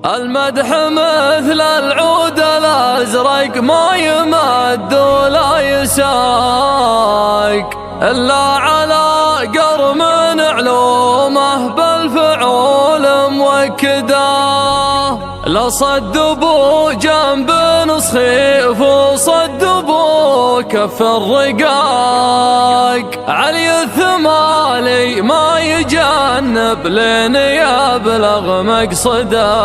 المدح مثل العود الأزرق ما يمد ولا يساق إلا على قرم علومه بالفعول موكده. لا صدبوا جنب نصخيف وصدبوا كف الرقاق، علي الثمالي ما يجنب لين يبلغ مقصده.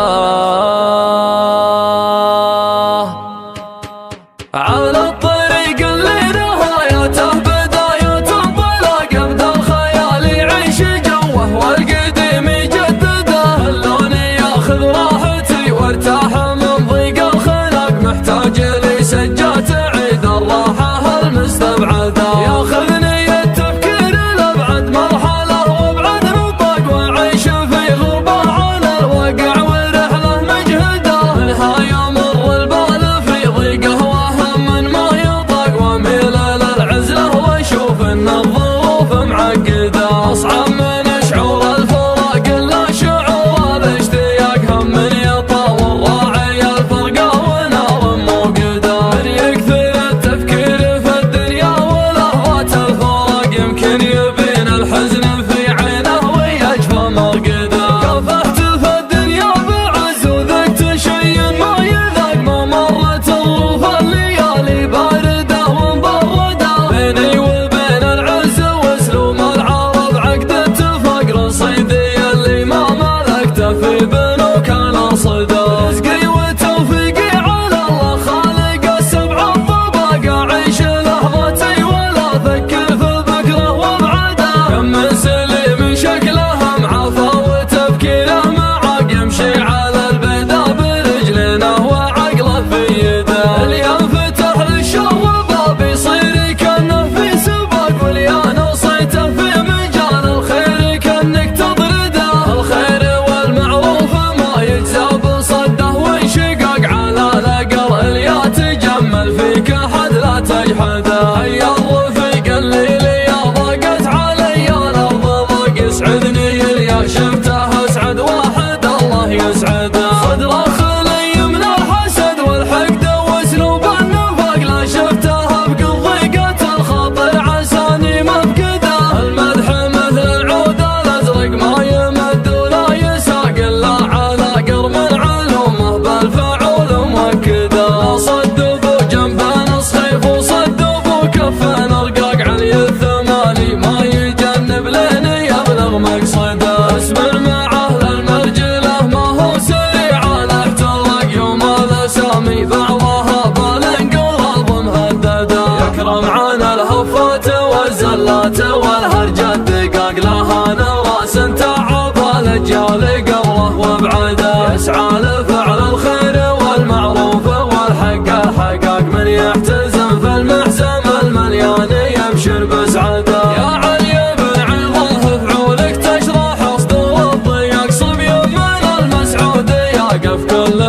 على الطريق اللي نهايته بداية انطلاق، ابدا الخيال يعيش جوه والقديم يجدده. خلوني ياخذ راحتي وارتاح من ضيق الخلق، محتاج لي سجة تعيد الراحة المستبعدة. ياخذني التفكير لابعد مرحلة وابعد نطاق، واعيش في غربة على الواقع ورحلة مجهدة. منها يمر البال في ضيقه وهم ما يطاق، واميل للعزلة واشوف ان الظروف معقدة. اصعب من شعور الفراق الا شعور الاشتياق، هم من يطاول راعي الفرقة ونار موقدة. من يكثر التفكير في الدنيا ولحظات الفراق، يمكن يبين الحزن في عينه ويجفى مرقده. كافحت في الدنيا بعز وذقت شيء ما يذاق، ما مرت الظروف الليالي باردة ومبردة. بيني وبين العز واسلوب العرب عقد اتفاق، رصيدي اللي ما ملكته في بنوك الاصداء. رزقي وتوفيقي على الله خالق السبع الطباق، اعيش لحظتي ولا افكر في بكره وابعده. كم من سليم شكله معافى وتفكيره معاق، يمشي على البيضا برجلينه وعقله في يده. اللي ينفتح للشر باب يصير كانه في سباق، واللي نصيته في مجال الخير كانك تطرده. الخير والمعروف ما يجزى بصده وانشقاق، على الاقل اللي يتجمل فيك احد لا تجحده. هيا الرفيق اللي لي ضاقت علي الارض ضاق، يسعدني اللي شفته اسعد واحد الله يسعده. صدره خلي من الحسد والحقد واسلوب النفاق، لا شفته بقل ضيقة الخاطر عساني مفقده. المدح مثل العود الازرق ما يمد ولا يساق الا على قرم علومه بالفعول موكده. صدبوا جنب نصخيف وصدبوا كف رقاق، علي الثمالي ما يجنب لين يبلغ مقصده. اسمر مع اهل المرجله ما هو سريع على احتراق، يوم الاسامي بعضها بالانقلاب مهدده. يكرم عن الهفات والزلات والهرجه الدقاق، لها نراس تعب الاجيال قبله وابعده. يسعى لفعل الخير والمعروف والحق الحقاق، من يحتزم في المحزم المليان يبشر بسعده. يا علي بن عظه فعولك تشرح صدور الضياق، صبي من المسعود يقف كل